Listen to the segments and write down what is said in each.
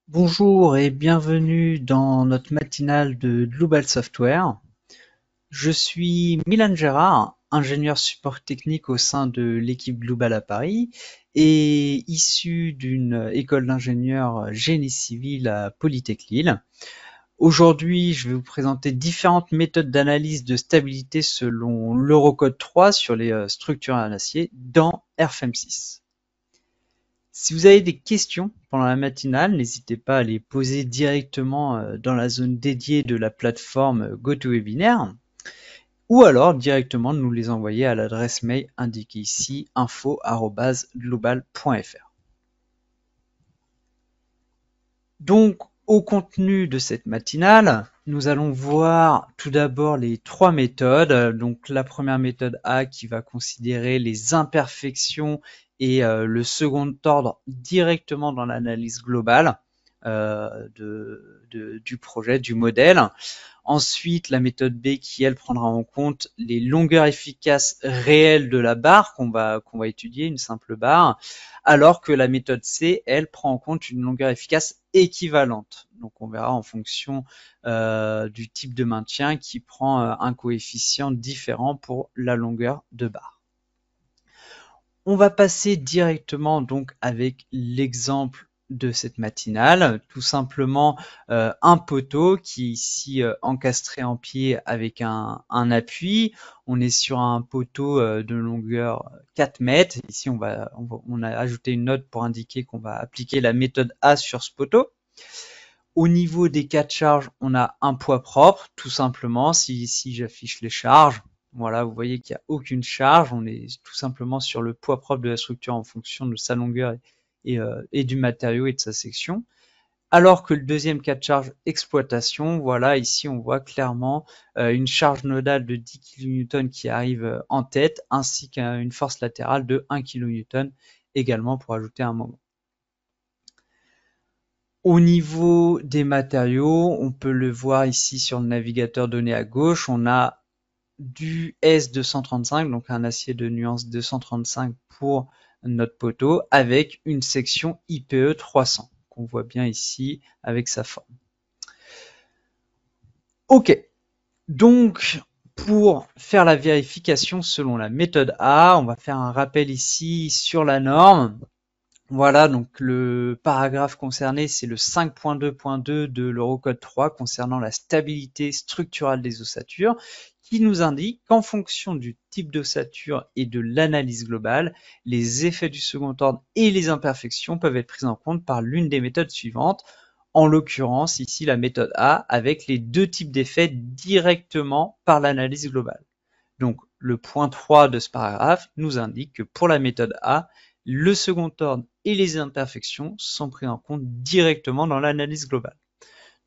Bonjour et bienvenue dans notre matinale de Global Software. Je suis Milan Gérard, ingénieur support technique au sein de l'équipe Global à Paris et issu d'une école d'ingénieur génie civil à Polytech Lille. Aujourd'hui, je vais vous présenter différentes méthodes d'analyse de stabilité selon l'Eurocode 3 sur les structures en acier dans RFM6. Si vous avez des questions pendant la matinale, n'hésitez pas à les poser directement dans la zone dédiée de la plateforme GoToWebinar ou alors directement nous les envoyer à l'adresse mail indiquée ici info@global.fr. Donc, au contenu de cette matinale, nous allons voir tout d'abord les trois méthodes. Donc, la première méthode A qui va considérer les imperfections et le second ordre directement dans l'analyse globale du projet, du modèle. Ensuite, la méthode B qui, elle, prendra en compte les longueurs efficaces réelles de la barre qu'on va étudier, une simple barre, alors que la méthode C, elle, prend en compte une longueur efficace équivalente. Donc, on verra en fonction du type de maintien qui prend un coefficient différent pour la longueur de barre. On va passer directement donc avec l'exemple de cette matinale, tout simplement un poteau qui est ici encastré en pied avec un appui. On est sur un poteau de longueur 4 mètres. Ici, on a ajouté une note pour indiquer qu'on va appliquer la méthode A sur ce poteau. Au niveau des cas de charge, on a un poids propre, tout simplement. Si ici j'affiche les charges, voilà, vous voyez qu'il n'y a aucune charge. On est tout simplement sur le poids propre de la structure en fonction de sa longueur et du matériau et de sa section. Alors que le deuxième cas de charge, exploitation, voilà, ici on voit clairement une charge nodale de 10 kN qui arrive en tête, ainsi qu'une force latérale de 1 kN également pour ajouter un moment. Au niveau des matériaux, on peut le voir ici sur le navigateur donné à gauche, on a du S235, donc un acier de nuance 235 pour notre poteau, avec une section IPE 300, qu'on voit bien ici avec sa forme. Ok, donc pour faire la vérification selon la méthode A, on va faire un rappel ici sur la norme. Voilà, donc le paragraphe concerné, c'est le 5.2.2 de l'Eurocode 3 concernant la stabilité structurale des ossatures, qui nous indique qu'en fonction du type d'ossature et de l'analyse globale, les effets du second ordre et les imperfections peuvent être pris en compte par l'une des méthodes suivantes, en l'occurrence ici la méthode A, avec les deux types d'effets directement par l'analyse globale. Donc le point 3 de ce paragraphe nous indique que pour la méthode A, le second ordre et les imperfections sont pris en compte directement dans l'analyse globale.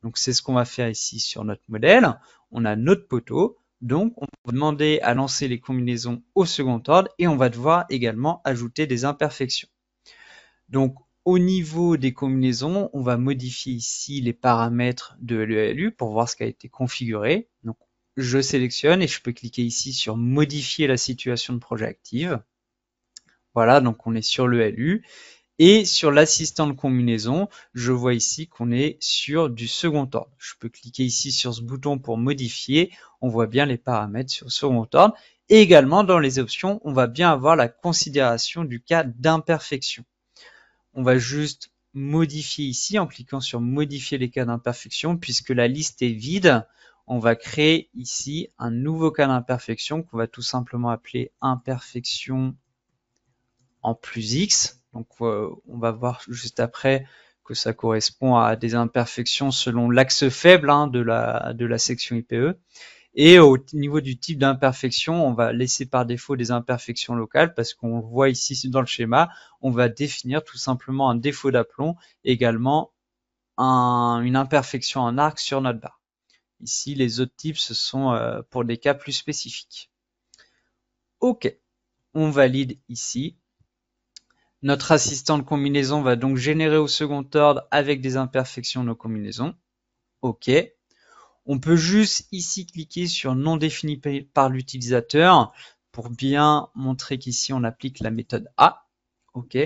Donc c'est ce qu'on va faire ici sur notre modèle. On a notre poteau, donc on va demander à lancer les combinaisons au second ordre et on va devoir également ajouter des imperfections. Donc au niveau des combinaisons, on va modifier ici les paramètres de l'ELU pour voir ce qui a été configuré. Donc je sélectionne et je peux cliquer ici sur modifier la situation de projet active. Voilà, donc on est sur l'ELU. Et sur l'assistant de combinaison, je vois ici qu'on est sur du second ordre. Je peux cliquer ici sur ce bouton pour modifier. On voit bien les paramètres sur le second ordre. Et également, dans les options, on va bien avoir la considération du cas d'imperfection. On va juste modifier ici en cliquant sur modifier les cas d'imperfection puisque la liste est vide. On va créer ici un nouveau cas d'imperfection qu'on va tout simplement appeler imperfection en plus X. Donc on va voir juste après que ça correspond à des imperfections selon l'axe faible de la section IPE. Et au niveau du type d'imperfection, on va laisser par défaut des imperfections locales parce qu'on voit ici dans le schéma, on va définir tout simplement un défaut d'aplomb, également une imperfection en arc sur notre barre. Ici, les autres types, ce sont pour des cas plus spécifiques. Ok, on valide ici. Notre assistant de combinaison va donc générer au second ordre avec des imperfections nos combinaisons. Ok. On peut juste ici cliquer sur non défini par l'utilisateur pour bien montrer qu'ici on applique la méthode A. Ok.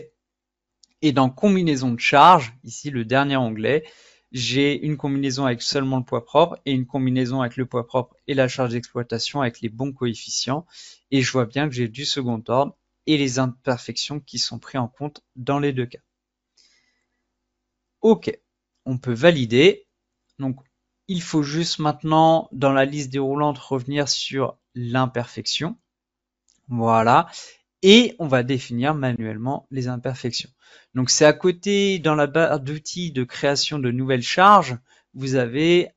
Et dans combinaison de charges, ici le dernier onglet, j'ai une combinaison avec seulement le poids propre et une combinaison avec le poids propre et la charge d'exploitation avec les bons coefficients. Et je vois bien que j'ai du second ordre et les imperfections qui sont pris en compte dans les deux cas. Ok, on peut valider. Donc, il faut juste maintenant, dans la liste déroulante, revenir sur l'imperfection. Voilà. Et on va définir manuellement les imperfections. Donc c'est à côté, dans la barre d'outils de création de nouvelles charges, vous avez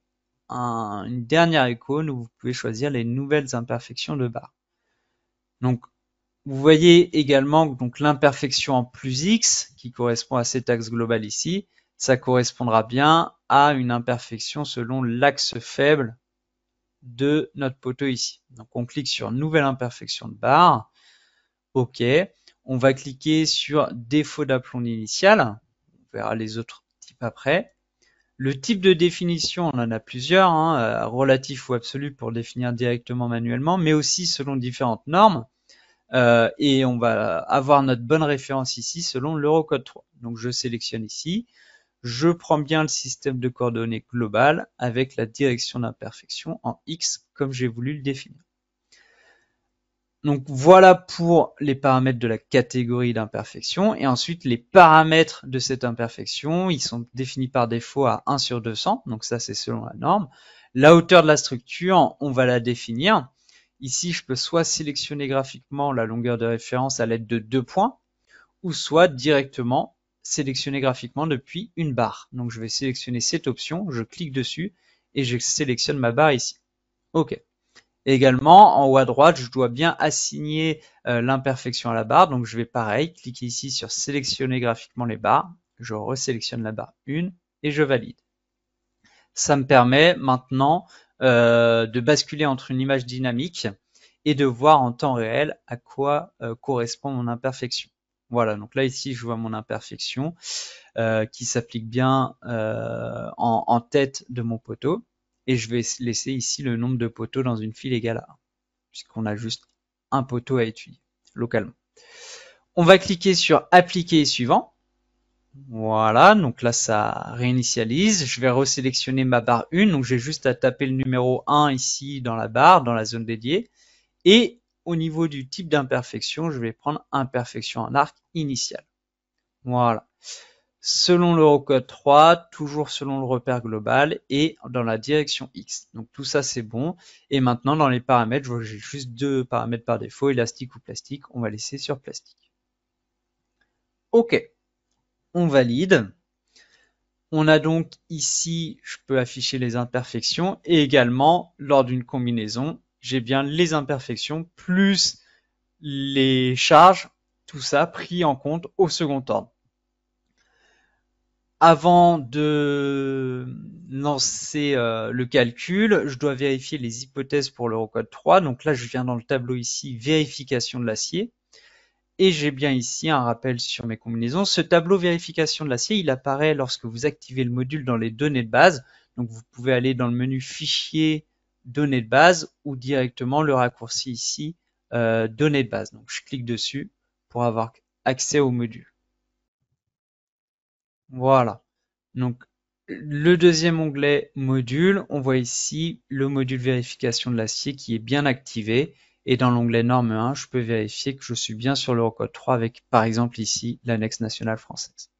une dernière icône où vous pouvez choisir les nouvelles imperfections de barre. Donc vous voyez également donc l'imperfection en plus X qui correspond à cet axe global ici, ça correspondra bien à une imperfection selon l'axe faible de notre poteau ici. Donc on clique sur nouvelle imperfection de barre. OK. On va cliquer sur défaut d'aplomb initial. On verra les autres types après. Le type de définition, on en a plusieurs, hein, relatif ou absolu pour définir directement manuellement, mais aussi selon différentes normes. Et on va avoir notre bonne référence ici selon l'Eurocode 3. Donc je sélectionne ici. Je prends bien le système de coordonnées global avec la direction d'imperfection en X comme j'ai voulu le définir. Donc voilà pour les paramètres de la catégorie d'imperfection. Et ensuite, les paramètres de cette imperfection, ils sont définis par défaut à 1 sur 200. Donc ça, c'est selon la norme. La hauteur de la structure, on va la définir. Ici, je peux soit sélectionner graphiquement la longueur de référence à l'aide de 2 points, ou soit directement sélectionner graphiquement depuis une barre. Donc je vais sélectionner cette option, je clique dessus et je sélectionne ma barre ici. OK. Également, en haut à droite, je dois bien assigner l'imperfection à la barre. Donc, je vais pareil, cliquer ici sur sélectionner graphiquement les barres. Je resélectionne la barre 1 et je valide. Ça me permet maintenant de basculer entre une image dynamique et de voir en temps réel à quoi correspond mon imperfection. Voilà, donc là ici, je vois mon imperfection qui s'applique bien en tête de mon poteau. Et je vais laisser ici le nombre de poteaux dans une file égale à 1, puisqu'on a juste un poteau à étudier localement. On va cliquer sur appliquer et suivant. Voilà, donc là ça réinitialise. Je vais resélectionner ma barre 1, donc j'ai juste à taper le numéro 1 ici dans la barre, dans la zone dédiée. Et au niveau du type d'imperfection, je vais prendre imperfection en arc initial. Voilà. Selon l'Eurocode 3, toujours selon le repère global et dans la direction X. Donc tout ça c'est bon. Et maintenant dans les paramètres, je vois que j'ai juste deux paramètres par défaut, élastique ou plastique. On va laisser sur plastique. OK, on valide. On a donc ici, je peux afficher les imperfections et également lors d'une combinaison, j'ai bien les imperfections plus les charges, tout ça pris en compte au second ordre. Avant de lancer le calcul, je dois vérifier les hypothèses pour l'Eurocode 3. Donc là, je viens dans le tableau ici, vérification de l'acier. Et j'ai bien ici un rappel sur mes combinaisons. Ce tableau vérification de l'acier, il apparaît lorsque vous activez le module dans les données de base. Donc vous pouvez aller dans le menu fichier, données de base ou directement le raccourci ici, données de base. Donc je clique dessus pour avoir accès au module. Voilà. Donc, le deuxième onglet module, on voit ici le module vérification de l'acier qui est bien activé. Et dans l'onglet norme 1, je peux vérifier que je suis bien sur l'Eurocode 3 avec, par exemple, ici, l'annexe nationale française.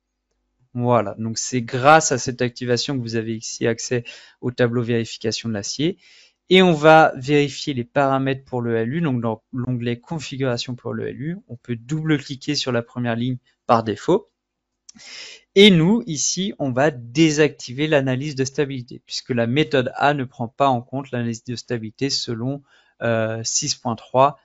Voilà. Donc, c'est grâce à cette activation que vous avez ici accès au tableau vérification de l'acier. Et on va vérifier les paramètres pour le LU. Donc, dans l'onglet configuration pour le LU, on peut double-cliquer sur la première ligne par défaut. Et nous, ici, on va désactiver l'analyse de stabilité, puisque la méthode A ne prend pas en compte l'analyse de stabilité selon 6.3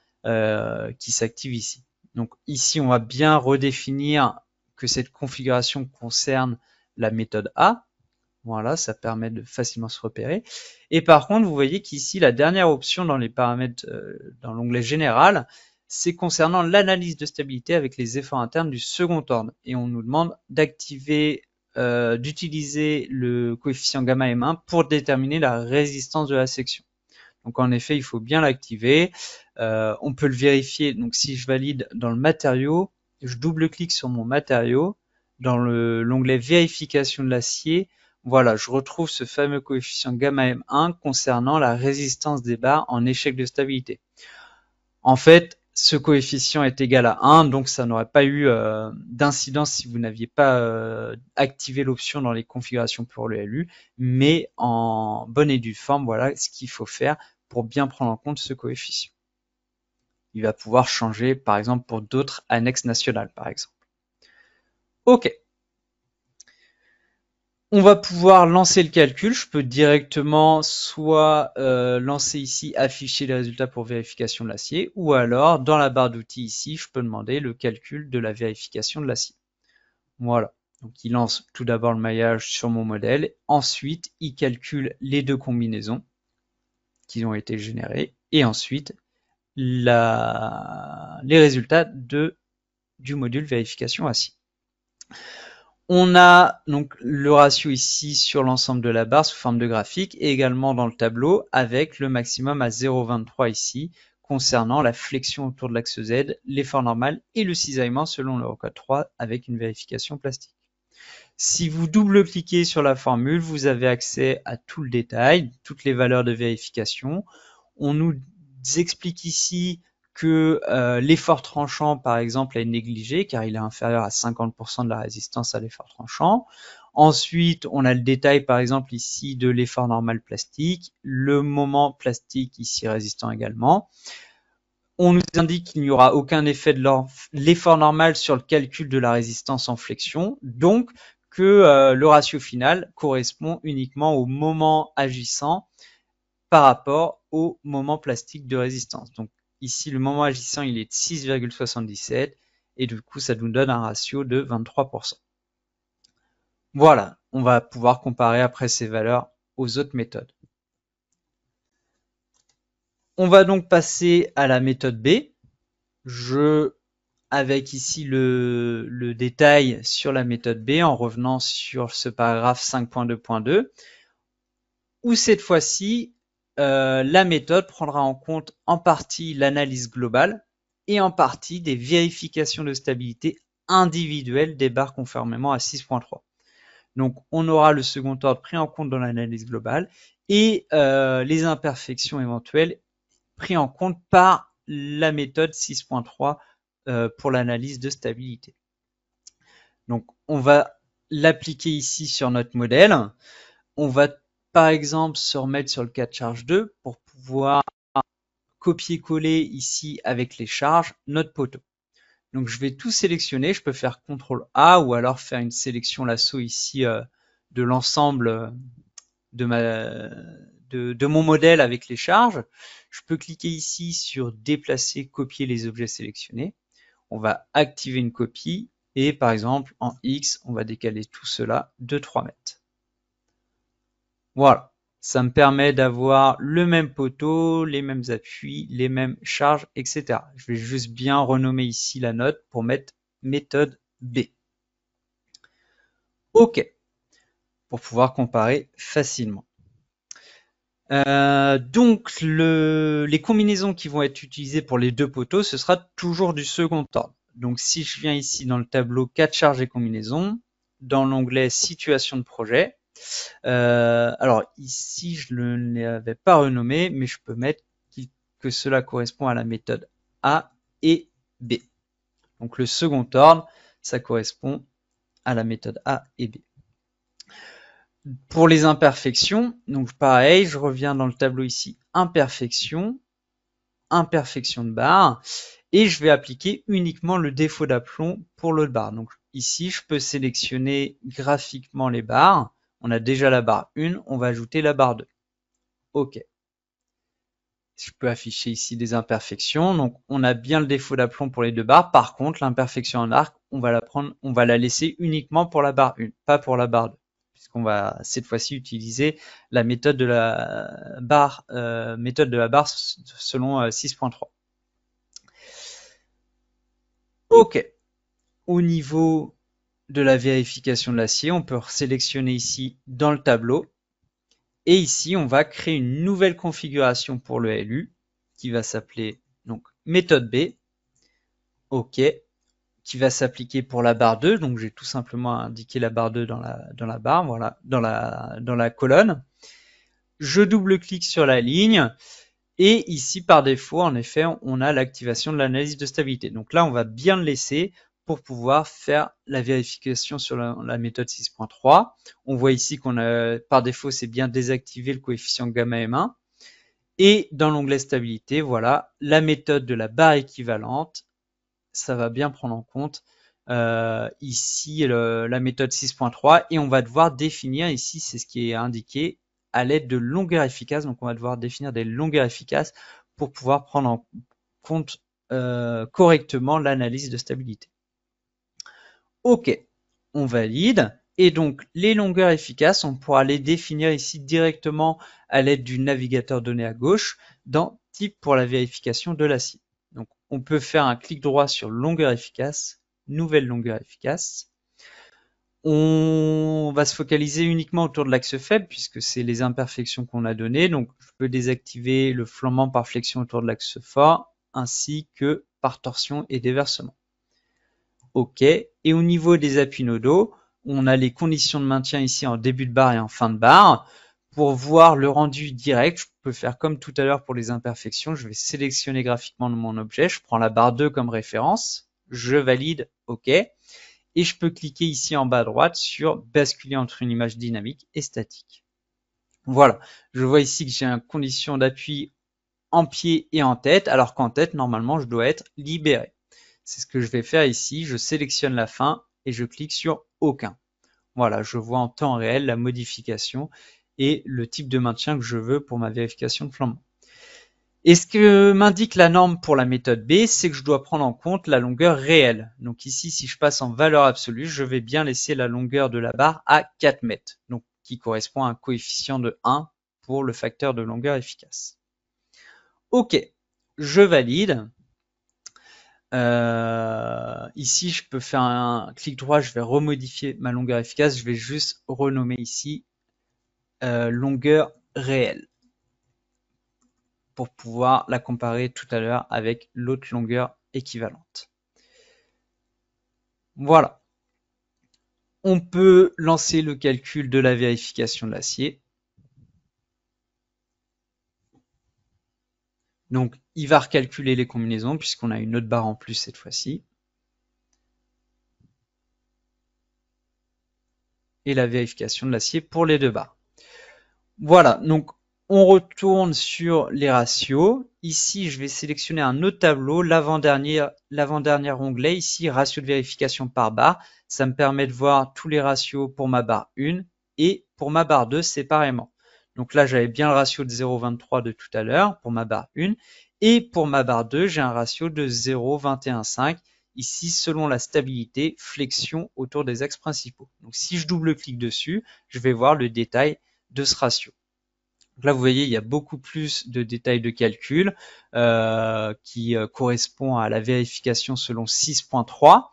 qui s'active ici. Donc ici, on va bien redéfinir que cette configuration concerne la méthode A. Voilà, ça permet de facilement se repérer. Et par contre, vous voyez qu'ici, la dernière option dans les paramètres, dans l'onglet général, c'est concernant l'analyse de stabilité avec les efforts internes du second ordre. Et on nous demande d'activer, d'utiliser le coefficient gamma M1 pour déterminer la résistance de la section. Donc en effet, il faut bien l'activer. On peut le vérifier. Donc si je valide dans le matériau, je double-clique sur mon matériau. dans l'onglet vérification de l'acier, voilà, je retrouve ce fameux coefficient gamma M1 concernant la résistance des barres en échec de stabilité. En fait, ce coefficient est égal à 1, donc ça n'aurait pas eu d'incidence si vous n'aviez pas activé l'option dans les configurations pour le LU, mais en bonne et due forme, voilà ce qu'il faut faire pour bien prendre en compte ce coefficient. Il va pouvoir changer, par exemple, pour d'autres annexes nationales, par exemple. OK. On va pouvoir lancer le calcul. Je peux directement soit lancer ici, afficher les résultats pour vérification de l'acier, ou alors dans la barre d'outils ici, je peux demander le calcul de la vérification de l'acier. Voilà. Donc il lance tout d'abord le maillage sur mon modèle. Ensuite, il calcule les deux combinaisons qui ont été générées. Et ensuite, les résultats du module vérification acier. On a donc le ratio ici sur l'ensemble de la barre sous forme de graphique et également dans le tableau avec le maximum à 0,23 ici concernant la flexion autour de l'axe Z, l'effort normal et le cisaillement selon l'Eurocode 3 avec une vérification plastique. Si vous double-cliquez sur la formule, vous avez accès à tout le détail, toutes les valeurs de vérification. On nous explique ici que l'effort tranchant, par exemple, est négligé car il est inférieur à 50% de la résistance à l'effort tranchant. Ensuite, on a le détail, par exemple, ici de l'effort normal plastique, le moment plastique ici résistant également. On nous indique qu'il n'y aura aucun effet de l'effort normal sur le calcul de la résistance en flexion, donc que le ratio final correspond uniquement au moment agissant par rapport au moment plastique de résistance. Donc ici, le moment agissant, il est de 6,77 et du coup, ça nous donne un ratio de 23%. Voilà, on va pouvoir comparer après ces valeurs aux autres méthodes. On va donc passer à la méthode B. Avec ici le détail sur la méthode B en revenant sur ce paragraphe 5.2.2, où cette fois-ci, la méthode prendra en compte en partie l'analyse globale et en partie des vérifications de stabilité individuelles des barres conformément à 6.3. Donc, on aura le second ordre pris en compte dans l'analyse globale et les imperfections éventuelles pris en compte par la méthode 6.3 pour l'analyse de stabilité. Donc, on va l'appliquer ici sur notre modèle. On va par exemple se remettre sur le cas de charge 2 pour pouvoir copier-coller ici avec les charges notre poteau. Donc je vais tout sélectionner, je peux faire CTRL A ou alors faire une sélection lasso ici de l'ensemble de mon modèle avec les charges. Je peux cliquer ici sur déplacer, copier les objets sélectionnés. On va activer une copie et par exemple en X, on va décaler tout cela de 3 mètres. Voilà, ça me permet d'avoir le même poteau, les mêmes appuis, les mêmes charges, etc. Je vais juste bien renommer ici la note pour mettre méthode B. OK, pour pouvoir comparer facilement. Donc les combinaisons qui vont être utilisées pour les deux poteaux, ce sera toujours du second ordre. Donc si je viens ici dans le tableau 4 charges et combinaisons, dans l'onglet situation de projet, alors ici je ne l'avais pas renommé, mais je peux mettre que cela correspond à la méthode A et B. Donc le second ordre, ça correspond à la méthode A et B. Pour les imperfections, donc pareil, je reviens dans le tableau ici, imperfection de barre, et je vais appliquer uniquement le défaut d'aplomb pour l'autre barre. Donc ici, je peux sélectionner graphiquement les barres. On a déjà la barre 1, on va ajouter la barre 2. OK. Je peux afficher ici des imperfections. Donc, on a bien le défaut d'aplomb pour les deux barres. Par contre, l'imperfection en arc, on va la laisser uniquement pour la barre 1, pas pour la barre 2. Puisqu'on va cette fois-ci utiliser la méthode de la barre, selon 6.3. OK. Au niveau de la vérification de l'acier, on peut sélectionner ici dans le tableau. Et ici, on va créer une nouvelle configuration pour le LU qui va s'appeler donc méthode B. OK. qui va s'appliquer pour la barre 2. Donc j'ai tout simplement indiqué la barre 2 dans la barre, voilà, dans la colonne. Je double-clique sur la ligne. Et ici, par défaut, en effet, on a l'activation de l'analyse de stabilité. Donc là, on va bien le laisser pour pouvoir faire la vérification sur la méthode 6.3. On voit ici qu'on a, par défaut, c'est bien désactivé le coefficient gamma M1. Et dans l'onglet stabilité, voilà, la méthode de la barre équivalente, ça va bien prendre en compte ici la méthode 6.3 et on va devoir définir ici, c'est ce qui est indiqué, à l'aide de longueurs efficaces. Donc on va devoir définir des longueurs efficaces pour pouvoir prendre en compte correctement l'analyse de stabilité. Ok, on valide. Et donc, les longueurs efficaces, on pourra les définir ici directement à l'aide du navigateur donné à gauche dans Type pour la vérification de l'acier. Donc, on peut faire un clic droit sur longueur efficace, nouvelle longueur efficace. On va se focaliser uniquement autour de l'axe faible puisque c'est les imperfections qu'on a données. Donc, je peux désactiver le flambant par flexion autour de l'axe fort ainsi que par torsion et déversement. OK. Et au niveau des appuis nodaux, on a les conditions de maintien ici en début de barre et en fin de barre. Pour voir le rendu direct, je peux faire comme tout à l'heure pour les imperfections. Je vais sélectionner graphiquement mon objet. Je prends la barre 2 comme référence. Je valide OK. Et je peux cliquer ici en bas à droite sur basculer entre une image dynamique et statique. Voilà. Je vois ici que j'ai une condition d'appui en pied et en tête, alors qu'en tête, normalement, je dois être libéré. C'est ce que je vais faire ici. Je sélectionne la fin et je clique sur aucun. Voilà, je vois en temps réel la modification et le type de maintien que je veux pour ma vérification de flambement. Et ce que m'indique la norme pour la méthode B, c'est que je dois prendre en compte la longueur réelle. Donc ici, si je passe en valeur absolue, je vais bien laisser la longueur de la barre à 4 mètres, donc qui correspond à un coefficient de 1 pour le facteur de longueur efficace. Ok, je valide. Ici, je peux faire un clic droit, je vais remodifier ma longueur efficace. Je vais juste renommer ici longueur réelle pour pouvoir la comparer tout à l'heure avec l'autre longueur équivalente. Voilà. On peut lancer le calcul de la vérification de l'acier. Donc, il va recalculer les combinaisons puisqu'on a une autre barre en plus cette fois-ci. Et la vérification de l'acier pour les deux barres. Voilà, donc on retourne sur les ratios. Ici, je vais sélectionner un autre tableau, l'avant-dernier onglet, ici, ratio de vérification par barre. Ça me permet de voir tous les ratios pour ma barre 1 et pour ma barre 2 séparément. Donc là, j'avais bien le ratio de 0,23 de tout à l'heure pour ma barre 1. Et pour ma barre 2, j'ai un ratio de 0,215. Ici, selon la stabilité, flexion autour des axes principaux. Donc si je double-clique dessus, je vais voir le détail de ce ratio. Donc là, vous voyez, il y a beaucoup plus de détails de calcul qui correspond à la vérification selon 6.3.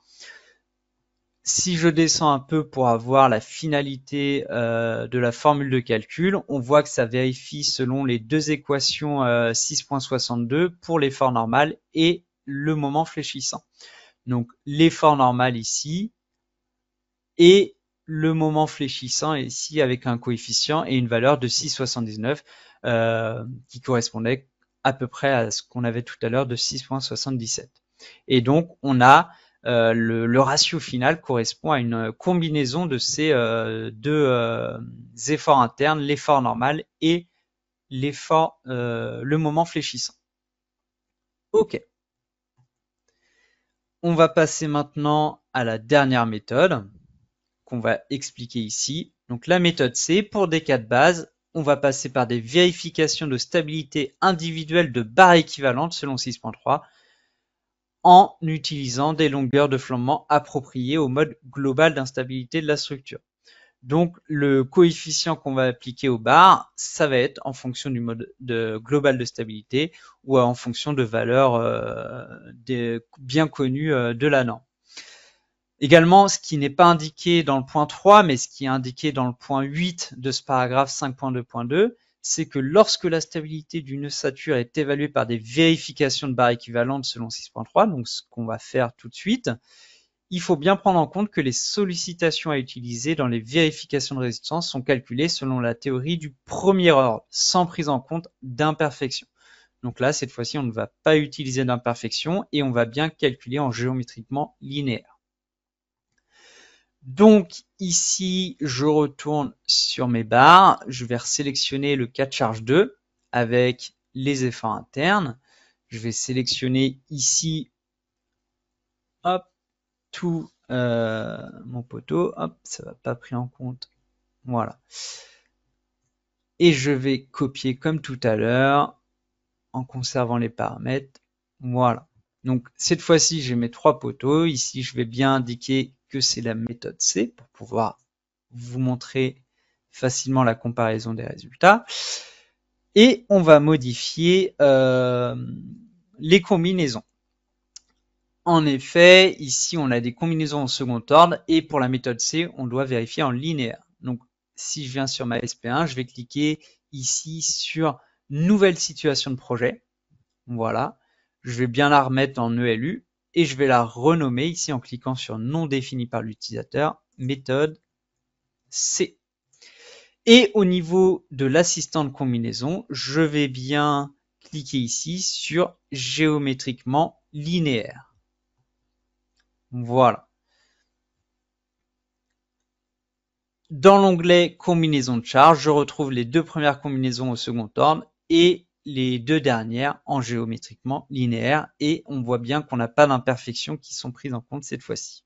Si je descends un peu pour avoir la finalité de la formule de calcul, on voit que ça vérifie selon les deux équations 6.62 pour l'effort normal et le moment fléchissant. Donc l'effort normal ici et le moment fléchissant ici avec un coefficient et une valeur de 6,79 qui correspondait à peu près à ce qu'on avait tout à l'heure de 6,77. Et donc on a le ratio final correspond à une combinaison de ces deux efforts internes, l'effort normal et l'effort, le moment fléchissant. Ok. On va passer maintenant à la dernière méthode qu'on va expliquer ici. Donc la méthode C, pour des cas de base, on va passer par des vérifications de stabilité individuelle de barres équivalentes selon 6.3 en utilisant des longueurs de flambement appropriées au mode global d'instabilité de la structure. Donc le coefficient qu'on va appliquer aux barres, ça va être en fonction du mode global de stabilité ou en fonction de valeurs bien connues de la norme. Également, ce qui n'est pas indiqué dans le point 3, mais ce qui est indiqué dans le point 8 de ce paragraphe 5.2.2, c'est que lorsque la stabilité d'une ossature est évaluée par des vérifications de barres équivalentes selon 6.3, donc ce qu'on va faire tout de suite, il faut bien prendre en compte que les sollicitations à utiliser dans les vérifications de résistance sont calculées selon la théorie du premier ordre, sans prise en compte d'imperfections. Donc là, cette fois-ci, on ne va pas utiliser d'imperfections et on va bien calculer en géométriquement linéaire. Donc ici, je retourne sur mes barres, je vais sélectionner le cas de charge 2 avec les efforts internes. Je vais sélectionner ici, hop, tout mon poteau, hop, ça va pas pris en compte, voilà. Et je vais copier comme tout à l'heure en conservant les paramètres, voilà. Donc cette fois-ci, j'ai mes 3 poteaux. Ici, je vais bien indiquer que c'est la méthode C pour pouvoir vous montrer facilement la comparaison des résultats. Et on va modifier les combinaisons. En effet, ici, on a des combinaisons en second ordre et pour la méthode C, on doit vérifier en linéaire. Donc, si je viens sur ma SP1, je vais cliquer ici sur Nouvelle situation de projet. Voilà. Je vais bien la remettre en ELU et je vais la renommer ici en cliquant sur Non défini par l'utilisateur, méthode C. Et au niveau de l'assistant de combinaison, je vais bien cliquer ici sur Géométriquement linéaire. Voilà. Dans l'onglet combinaison de charge, je retrouve les 2 premières combinaisons au second ordre et les 2 dernières en géométriquement linéaire et on voit bien qu'on n'a pas d'imperfections qui sont prises en compte cette fois-ci.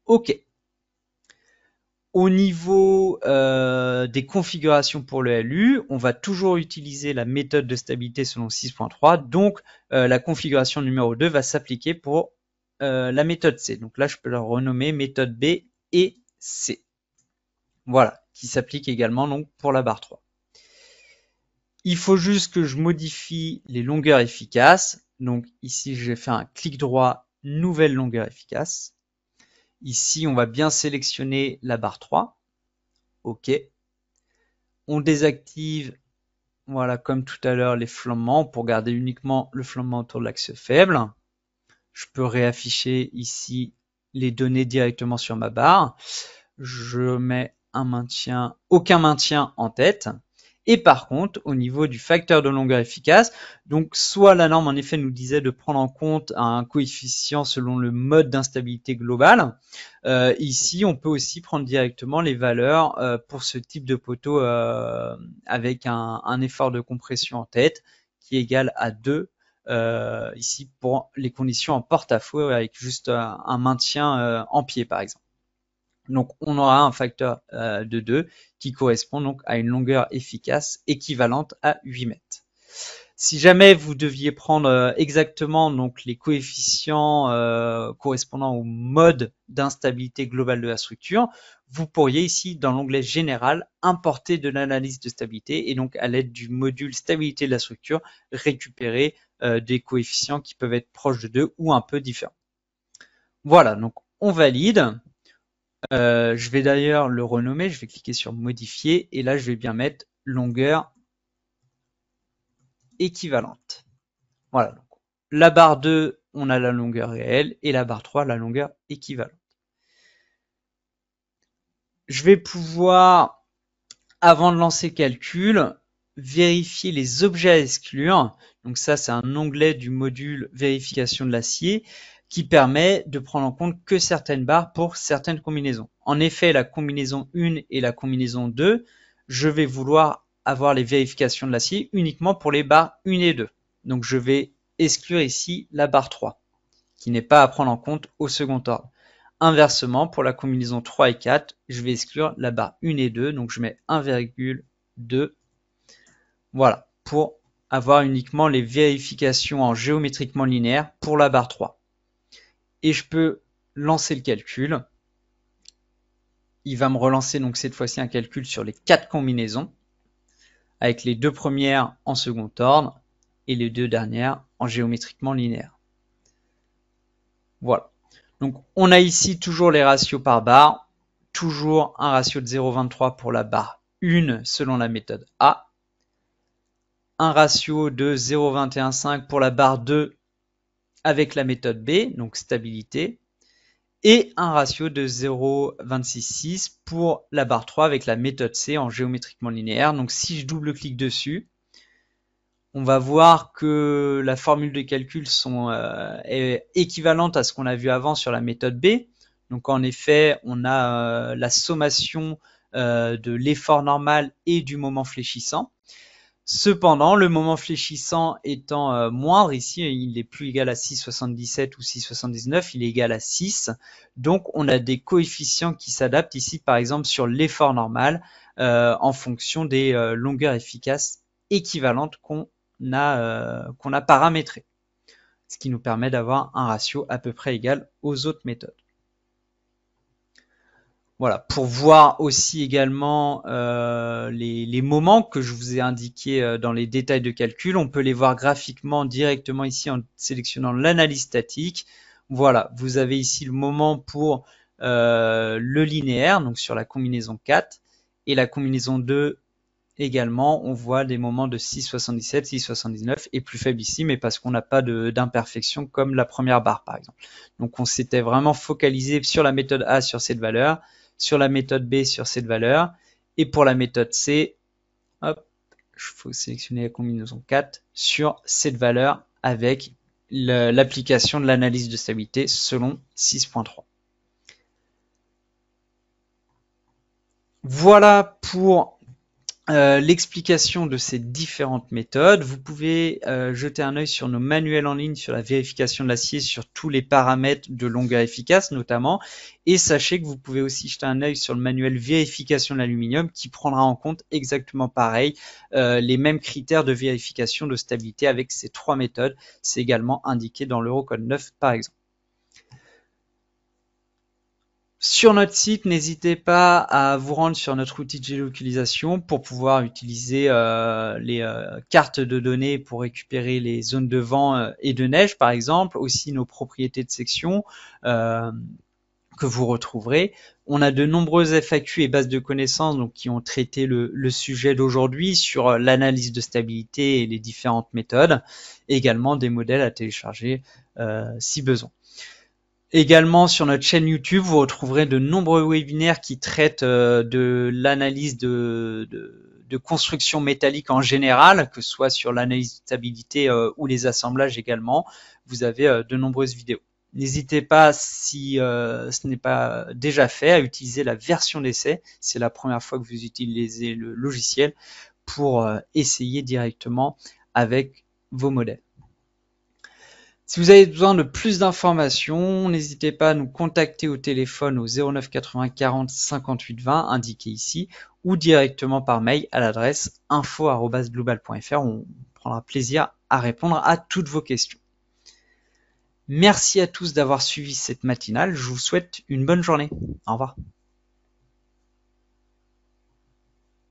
OK. Au niveau des configurations pour le LU, on va toujours utiliser la méthode de stabilité selon 6.3. Donc, la configuration numéro 2 va s'appliquer pour la méthode C. Donc là, je peux la renommer méthode B et C. Voilà, qui s'applique également donc pour la barre 3. Il faut juste que je modifie les longueurs efficaces. Donc ici, je vais faire un clic droit, nouvelle longueur efficace. Ici, on va bien sélectionner la barre 3. OK. On désactive, voilà, comme tout à l'heure, les flambements pour garder uniquement le flambement autour de l'axe faible. Je peux réafficher ici les données directement sur ma barre. Je mets un maintien, aucun maintien en tête. Et par contre, au niveau du facteur de longueur efficace, donc soit la norme en effet nous disait de prendre en compte un coefficient selon le mode d'instabilité globale. Ici, on peut aussi prendre directement les valeurs pour ce type de poteau avec un effort de compression en tête qui est égal à 2. Ici pour les conditions en porte-à-faux avec juste un maintien en pied par exemple. Donc on aura un facteur de 2 qui correspond donc à une longueur efficace équivalente à 8 mètres. Si jamais vous deviez prendre exactement donc les coefficients correspondant au mode d'instabilité globale de la structure, vous pourriez ici dans l'onglet général importer de l'analyse de stabilité et donc à l'aide du module stabilité de la structure récupérer des coefficients qui peuvent être proches de 2 ou un peu différents. Voilà, donc on valide. Je vais d'ailleurs le renommer, je vais cliquer sur modifier et là je vais bien mettre longueur équivalente. Voilà, donc la barre 2, on a la longueur réelle et la barre 3, la longueur équivalente. Je vais pouvoir, avant de lancer calcul, vérifier les objets à exclure. Donc ça, c'est un onglet du module vérification de l'acier qui permet de prendre en compte que certaines barres pour certaines combinaisons. En effet, la combinaison 1 et la combinaison 2, je vais vouloir avoir les vérifications de l'acier uniquement pour les barres 1 et 2. Donc je vais exclure ici la barre 3, qui n'est pas à prendre en compte au second ordre. Inversement, pour la combinaison 3 et 4, je vais exclure la barre 1 et 2, donc je mets 1,2. Voilà, pour avoir uniquement les vérifications en géométriquement linéaire pour la barre 3. Et je peux lancer le calcul. Il va me relancer donc cette fois-ci un calcul sur les 4 combinaisons, avec les 2 premières en second ordre et les 2 dernières en géométriquement linéaire. Voilà. Donc on a ici toujours les ratios par barre, toujours un ratio de 0,23 pour la barre 1 selon la méthode A, un ratio de 0,215 pour la barre 2 avec la méthode B, donc stabilité, et un ratio de 0,266 pour la barre 3 avec la méthode C en géométriquement linéaire. Donc si je double-clique dessus, on va voir que la formule de calcul est équivalente à ce qu'on a vu avant sur la méthode B. Donc en effet, on a la sommation de l'effort normal et du moment fléchissant. Cependant, le moment fléchissant étant moindre ici, il n'est plus égal à 6,77 ou 6,79, il est égal à 6. Donc on a des coefficients qui s'adaptent ici, par exemple sur l'effort normal, en fonction des longueurs efficaces équivalentes qu'on a paramétré, ce qui nous permet d'avoir un ratio à peu près égal aux autres méthodes. Voilà, pour voir aussi également les moments que je vous ai indiqués dans les détails de calcul, on peut les voir graphiquement directement ici en sélectionnant l'analyse statique. Voilà, vous avez ici le moment pour le linéaire, donc sur la combinaison 4, et la combinaison 2 également, on voit des moments de 6,77, 6,79 et plus faible ici, mais parce qu'on n'a pas d'imperfection comme la première barre par exemple. Donc on s'était vraiment focalisé sur la méthode A sur cette valeur, sur la méthode B sur cette valeur, et pour la méthode C, hop, il faut sélectionner la combinaison 4 sur cette valeur avec l'application de l'analyse de stabilité selon 6.3. Voilà pour l'explication de ces différentes méthodes. Vous pouvez jeter un œil sur nos manuels en ligne sur la vérification de l'acier, sur tous les paramètres de longueur efficace notamment. Et sachez que vous pouvez aussi jeter un œil sur le manuel vérification de l'aluminium qui prendra en compte exactement pareil les mêmes critères de vérification de stabilité avec ces trois méthodes. C'est également indiqué dans l'Eurocode 9 par exemple. Sur notre site, n'hésitez pas à vous rendre sur notre outil de géolocalisation pour pouvoir utiliser les cartes de données pour récupérer les zones de vent et de neige, par exemple, aussi nos propriétés de section que vous retrouverez. On a de nombreuses FAQ et bases de connaissances donc, qui ont traité le sujet d'aujourd'hui sur l'analyse de stabilité et les différentes méthodes, et également des modèles à télécharger si besoin. Également sur notre chaîne YouTube, vous retrouverez de nombreux webinaires qui traitent de l'analyse de construction métallique en général, que ce soit sur l'analyse de stabilité ou les assemblages également. Vous avez de nombreuses vidéos. N'hésitez pas, si ce n'est pas déjà fait, à utiliser la version d'essai. C'est la première fois que vous utilisez le logiciel pour essayer directement avec vos modèles. Si vous avez besoin de plus d'informations, n'hésitez pas à nous contacter au téléphone au 09 80 40 58 20 indiqué ici ou directement par mail à l'adresse info@global.fr. On prendra plaisir à répondre à toutes vos questions. Merci à tous d'avoir suivi cette matinale. Je vous souhaite une bonne journée. Au revoir.